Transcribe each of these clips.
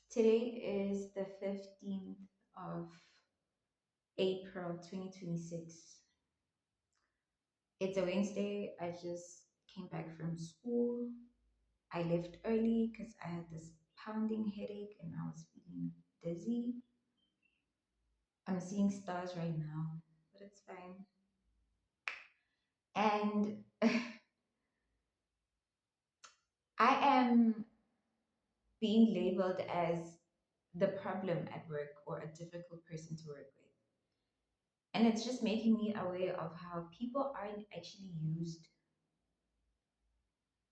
Today is the 15th of April 2026. It's a Wednesday. I just came back from school. I left early because I had this pounding headache and I was feeling dizzy. I'm seeing stars right now, but it's fine. And I am being labeled as the problem at work or a difficult person to work with. And it's just making me aware of how people aren't actually used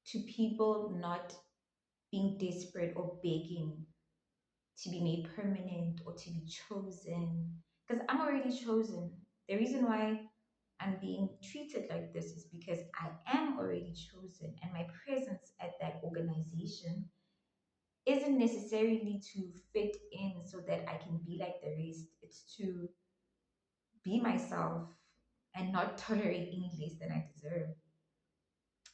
to people not being desperate or begging to be made permanent or to be chosen. Because I'm already chosen. The reason why I'm being treated like this is because I am already chosen, and my presence at that organization isn't necessarily to fit in so that I can be like the rest. It's to be myself and not tolerate any less than I deserve.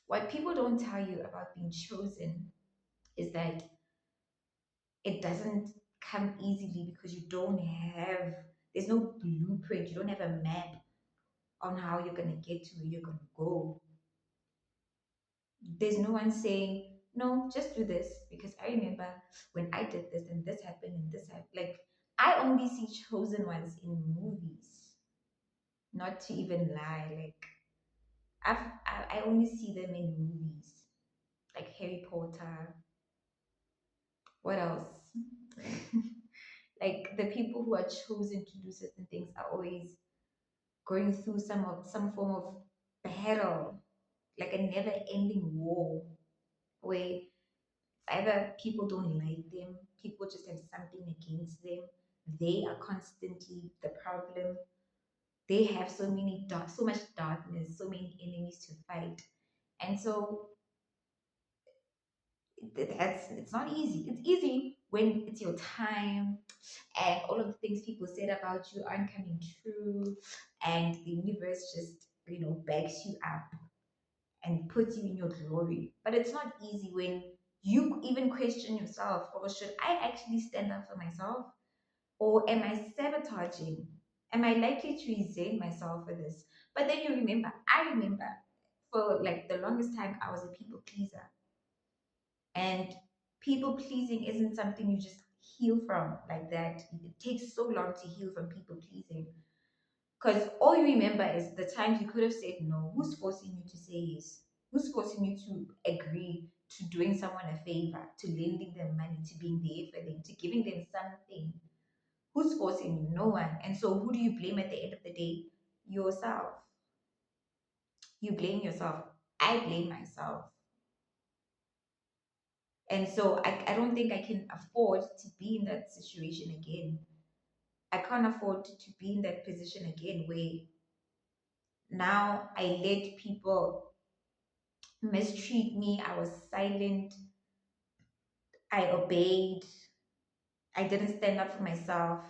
What people don't tell you about being chosen is that it doesn't come easily because you don't have, there's no blueprint, you don't have a map on how you're going to get to where you're going to go. There's no one saying, no, just do this. Because I remember when I did this and this happened and this happened. Like, I only see chosen ones in movies, not to even lie. Like, I only see them in movies, like Harry Potter. What else? Like the people who are chosen to do certain things are always going through some form of battle, like a never-ending war, where either people don't like them, people just have something against them, they are constantly the problem. They have so much darkness, so many enemies to fight, and so it's not easy. It's easy when it's your time and all of the things people said about you aren't coming true, and the universe just backs you up and puts you in your glory. But it's not easy when you even question yourself, or should I actually stand up for myself? Or am I sabotaging? Am I likely to resent myself for this? But then I remember for like the longest time, I was a people pleaser. And people pleasing isn't something you just heal from like that. It takes so long to heal from people pleasing. Because all you remember is the times you could have said no. Who's forcing you to say yes? Who's forcing you to agree to doing someone a favor, to lending them money, to being there for them, to giving them something? Who's forcing you? No one. And so who do you blame at the end of the day? Yourself. You blame yourself. I blame myself. And so I don't think I can afford to be in that situation again. I can't afford to be in that position again where now I let people mistreat me. I was silent. I obeyed. I didn't stand up for myself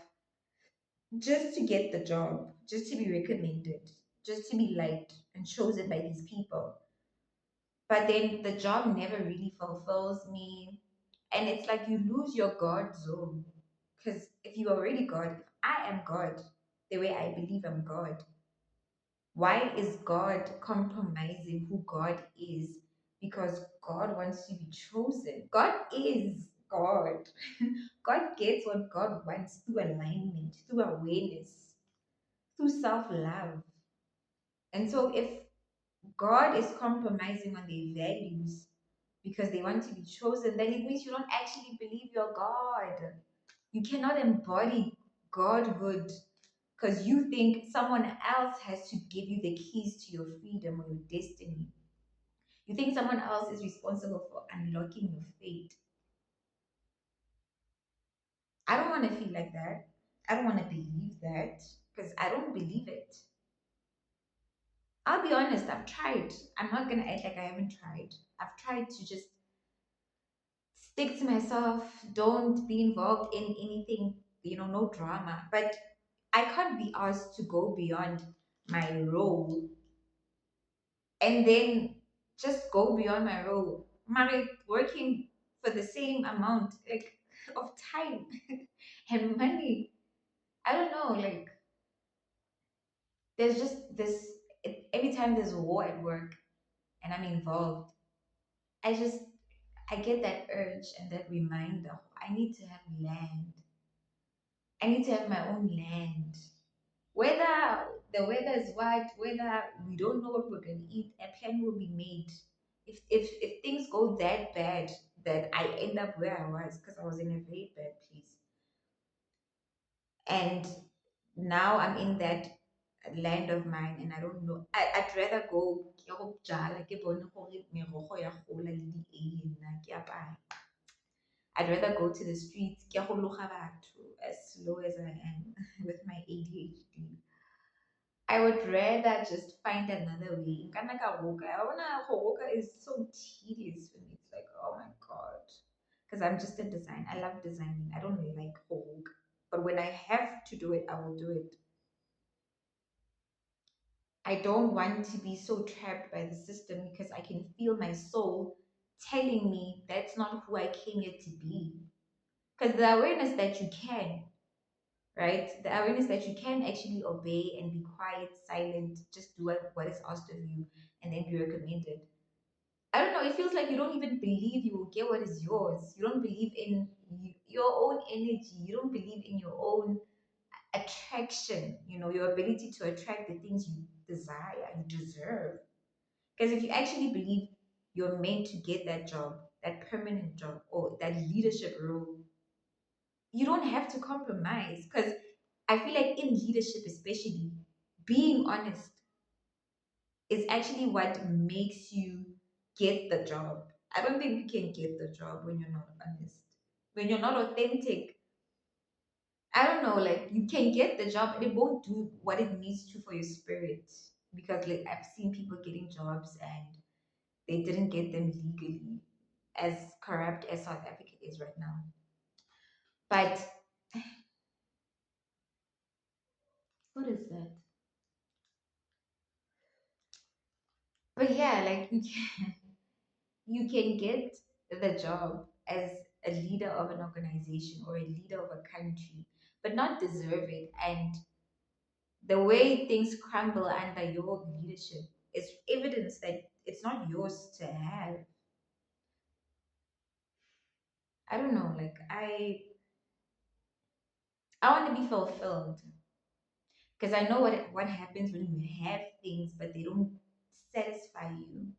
just to get the job, just to be recommended, just to be liked and chosen by these people. But then the job never really fulfills me. And it's like you lose your God zone. Because if you're already God, if I am God, the way I believe I'm God, why is God compromising who God is? Because God wants to be chosen. God is God. God gets what God wants through alignment, through awareness, through self love. And so if God is compromising on their values because they want to be chosen, then it means you don't actually believe you're God. You cannot embody Godhood because you think someone else has to give you the keys to your freedom or your destiny. You think someone else is responsible for unlocking your fate. I don't want to feel like that. I don't want to believe that because I don't believe it. I'll be honest, I've tried. I'm not going to act like I haven't tried. I've tried to just stick to myself, don't be involved in anything, no drama. But I can't be asked to go beyond my role and then just go beyond my role. Married, working for the same amount like of time and money. I don't know, like there's just this every time there's a war at work and I'm involved, I just I get that urge and that reminder. I need to have land. I need to have my own land. Whether the weather is what, whether we don't know what we're gonna eat, a plan will be made. If things go that bad that I end up where I was, because I was in a very bad place, and now I'm in that land of mine and I don't know. I'd rather go ke go jala, ke bone gore merogo ya gola le di-alien na, ke apaya. I'd rather go to the streets, ke go loga batho, as slow as I am with my ADHD. I would rather just find another way. Nkana ka roka. I wanna roka is so tedious for me. It's like, oh my god. Because I'm just a design. I love designing. I don't really like roka. But when I have to do it, I will do it. I don't want to be so trapped by the system because I can feel my soul telling me that's not who I came here to be. Because the awareness that you can, right? The awareness that you can actually obey and be quiet, silent, just do what is asked of you and then be recommended. I don't know, it feels like you don't even believe you will get what is yours. You don't believe in your own energy. You don't believe in your own attraction, your ability to attract the things you desire, you deserve. Because if you actually believe you're meant to get that job, that permanent job, or that leadership role, you don't have to compromise. Because I feel like in leadership, especially, being honest is actually what makes you get the job. I don't think you can get the job when you're not honest. When you're not authentic, I don't know, like you can get the job and it won't do what it needs to for your spirit. Because like I've seen people getting jobs and they didn't get them legally, as corrupt as South Africa is right now. But what is that? But yeah, like you can get the job as a leader of an organization or a leader of a country, but not deserve it. And the way things crumble under your leadership is evidence that it's not yours to have. I don't know, like I want to be fulfilled because I know what happens when you have things but they don't satisfy you.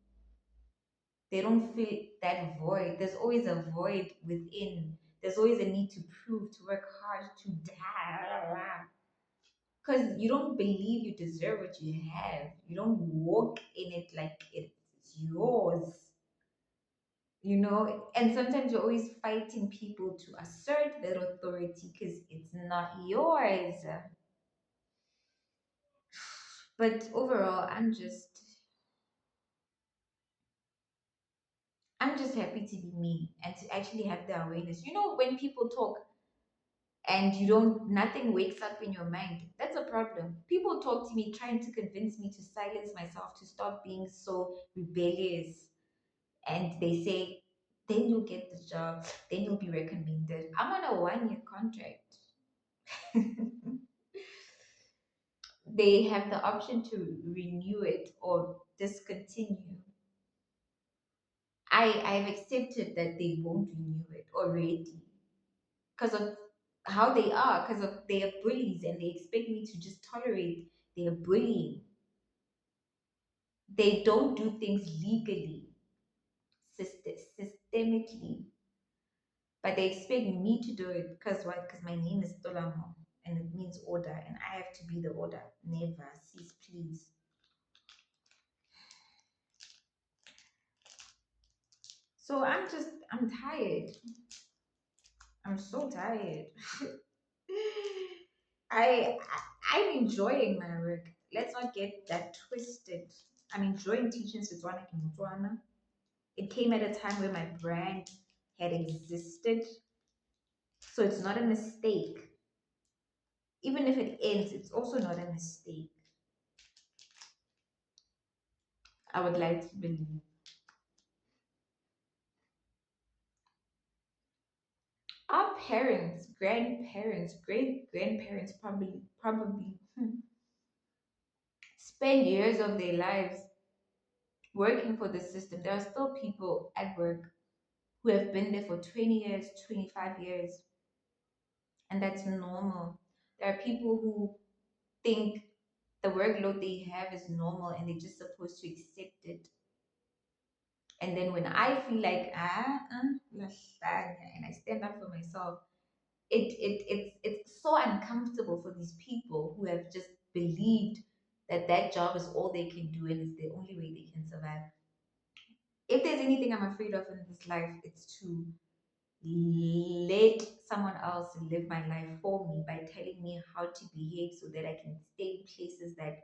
They don't fill that void. There's always a void within. There's always a need to prove, to work hard, to die. Because you don't believe you deserve what you have. You don't walk in it like it's yours. And sometimes you're always fighting people to assert their authority because it's not yours. But overall, I'm just happy to be me and to actually have the awareness. When people talk and you don't nothing wakes up in your mind, that's a problem. People talk to me trying to convince me to silence myself, to stop being so rebellious, and they say then you'll get the job, then you'll be recommended. I'm on a 1-year contract. They have the option to renew it or discontinue. I've accepted that they won't renew it already because of how they are, because of they are bullies and they expect me to just tolerate their bullying. They don't do things legally, systemically, but they expect me to do it because what? Because my name is Tolamo and it means order, and I have to be the order. Never cease, please. So I'm tired. I'm so tired. I, I'm enjoying my work. Let's not get that twisted. I'm enjoying teaching Setswana ke Motswana. It came at a time where my brand had existed. So it's not a mistake. Even if it ends, it's also not a mistake. I would like to believe. Our parents, grandparents, great grandparents probably spend years of their lives working for the system. There are still people at work who have been there for 20 years, 25 years, and that's normal. There are people who think the workload they have is normal and they're just supposed to accept it. And then when I feel like and I stand up for myself, it's so uncomfortable for these people who have just believed that that job is all they can do and it's the only way they can survive. If there's anything I'm afraid of in this life, it's to let someone else live my life for me by telling me how to behave so that I can stay in places that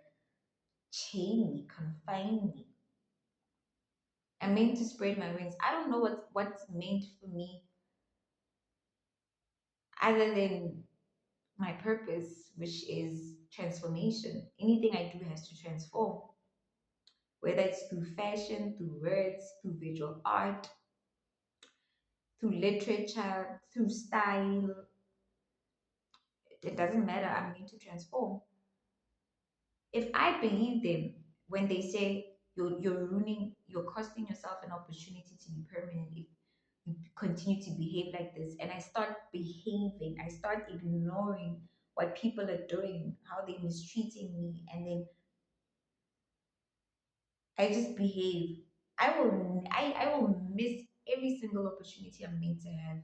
chain me, confine me. I'm meant to spread my wings. I don't know what's meant for me other than my purpose, which is transformation. Anything I do has to transform, whether it's through fashion, through words, through visual art, through literature, through style. It doesn't matter. I'm meant to transform. If I believe them when they say you're ruining, you're costing yourself an opportunity to be permanent if you continue to behave like this, and I start behaving, I start ignoring what people are doing, how they're mistreating me, and then I just behave. I will miss every single opportunity I'm meant to have.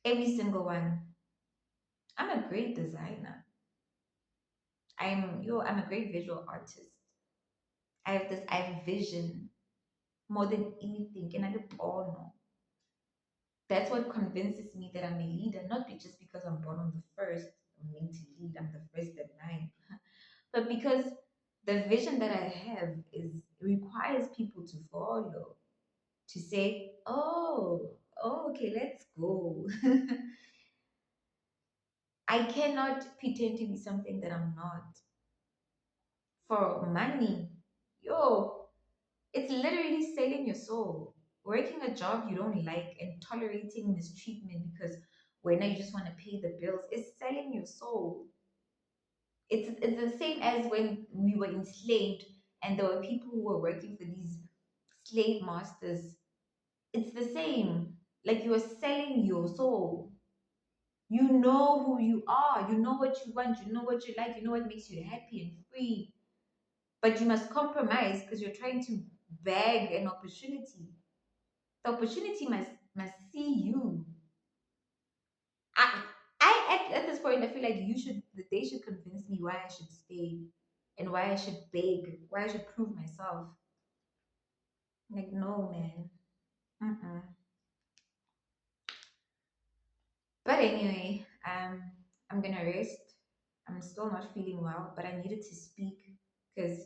Every single one. I'm a great designer. I'm a great visual artist. I have vision more than anything. And I look all. That's what convinces me that I'm a leader, not just because I'm born on the first, I'm meant to lead, I'm the first at nine, but because the vision that I have is requires people to follow, to say, oh, okay, let's go. I cannot pretend to be something that I'm not. For money, yo, it's literally selling your soul. Working a job you don't like and tolerating mistreatment because when you just want to pay the bills is selling your soul. It's the same as when we were enslaved and there were people who were working for these slave masters. It's the same. Like you are selling your soul. You know who you are. You know what you want. You know what you like. You know what makes you happy and free. But you must compromise because you're trying to bag an opportunity. The opportunity must see you. I at this point I feel like that they should convince me why I should stay and why I should beg, why I should prove myself. Like no man. Mm-mm. But anyway, I'm gonna rest. I'm still not feeling well, but I needed to speak because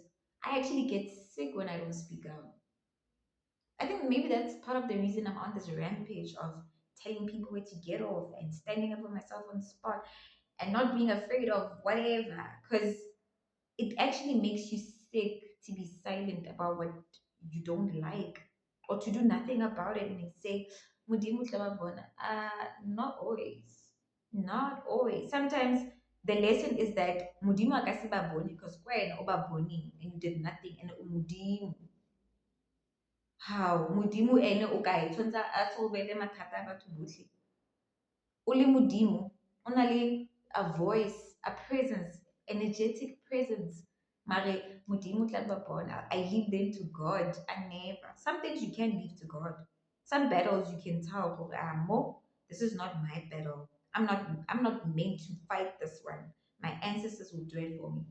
I actually get sick when I don't speak out. I think maybe that's part of the reason I'm on this rampage of telling people where to get off and standing up for myself on the spot and not being afraid of whatever. Because it actually makes you sick to be silent about what you don't like or to do nothing about it and then say, "Modimo tla ba bona." Not always. Not always. Sometimes the lesson is that Modimo a ka se ba bone because when o ba boning and you did nothing and o Modimo. How? Modimo ene o ka e tshwantsha a solvele mathata a batho botlhe. O le Modimo, o na le a voice, a presence, energetic presence. Mare Modimo tla ba bona. I leave them to God. I never. Some things you can leave to God. Some battles you can tell, Mo, this is not my battle. I'm not meant to fight this one. My ancestors will do it for me.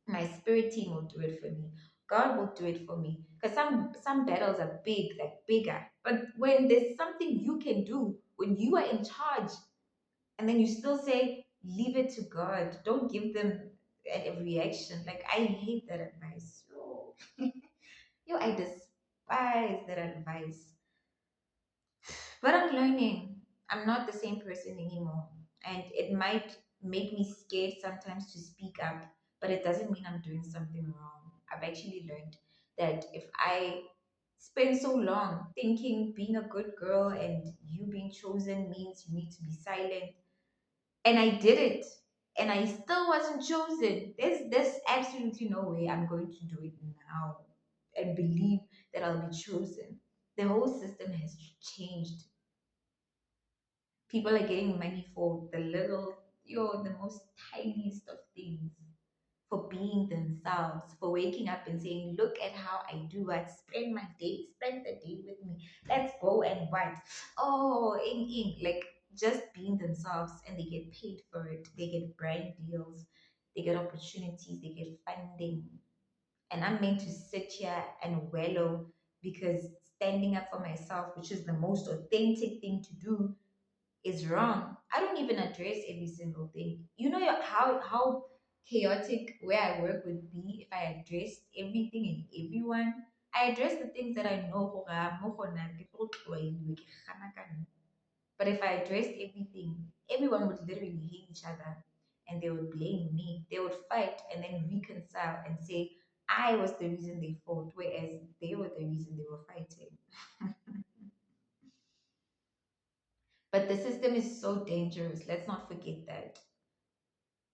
My spirit team will do it for me. God will do it for me. Because some battles are big, like bigger. But when there's something you can do, when you are in charge, and then you still say, leave it to God. Don't give them a reaction. Like I hate that advice. Yo, I despise that advice. But I'm learning. I'm not the same person anymore. And it might make me scared sometimes to speak up, but it doesn't mean I'm doing something wrong. I've actually learned that if I spend so long thinking being a good girl and you being chosen means you need to be silent, and I did it, and I still wasn't chosen, there's absolutely no way I'm going to do it now and believe that I'll be chosen. The whole system has changed. People are getting money for the little, the most tiniest of things, for being themselves, for waking up and saying, look at how I do what, spend the day with me. Let's go and what? Oh, like just being themselves, and they get paid for it. They get brand deals, they get opportunities, they get funding. And I'm meant to sit here and wallow because standing up for myself, which is the most authentic thing to do, is wrong. I don't even address every single thing. You know how chaotic where I work would be if I addressed everything and everyone. I address the things that I know hore mo gona ke tlo tlwaediwe, ke gana ka nna. But if I addressed everything, everyone would literally hate each other and they would blame me. They would fight and then reconcile and say I was the reason they fought, whereas they were the reason they were fighting. But the system is so dangerous. Let's not forget that.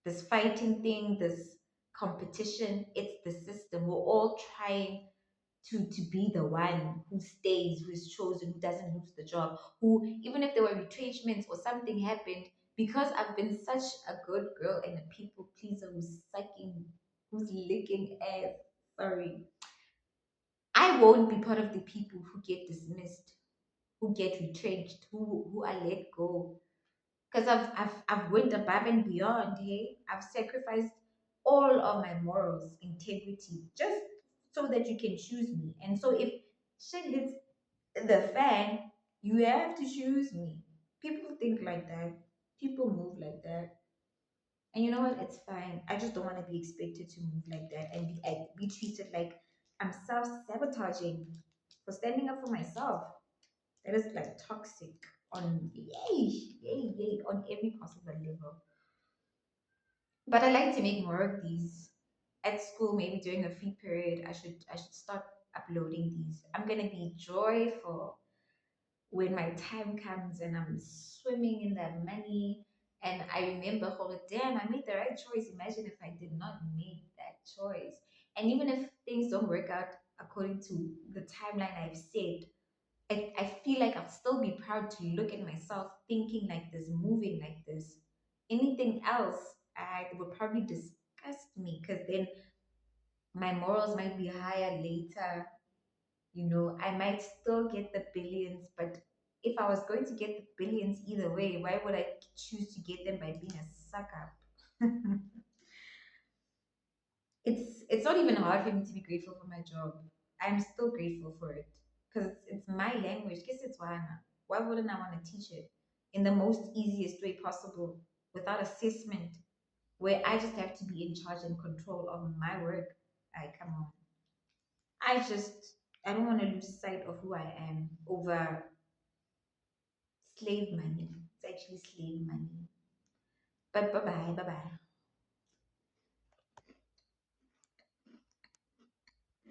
This fighting thing, this competition, it's the system. We're all trying to be the one who stays, who is chosen, who doesn't lose the job, who, even if there were retrenchments or something happened, because I've been such a good girl and a people pleaser who's licking ass, sorry, I won't be part of the people who get dismissed, who get retrenched, who are let go, because I've went above and beyond. Hey, I've sacrificed all of my morals, integrity, just so that you can choose me. And so if shit hits the fan, you have to choose me. People think like that. People move like that. And you know what? It's fine. I just don't want to be expected to move like that and be treated like I'm self sabotaging for standing up for myself. That is like toxic on yay, on every possible level. But I like to make more of these. At school, maybe during a free period, I should start uploading these. I'm gonna be joyful when my time comes and I'm swimming in that money. And I remember, oh damn, I made the right choice. Imagine if I did not make that choice. And even if things don't work out according to the timeline I've set, I feel like I'll still be proud to look at myself thinking like this, moving like this. Anything else, I would probably disgust me because then my morals might be higher later. I might still get the billions, but if I was going to get the billions either way, why would I choose to get them by being a suck up? It's not even hard for me to be grateful for my job. I'm still grateful for it because it's my language. Guess it's why wouldn't I want to teach it in the most easiest way possible without assessment, where I just have to be in charge and control of my work? I come on. I don't want to lose sight of who I am over slave money. It's actually slave money. But bye bye, bye bye.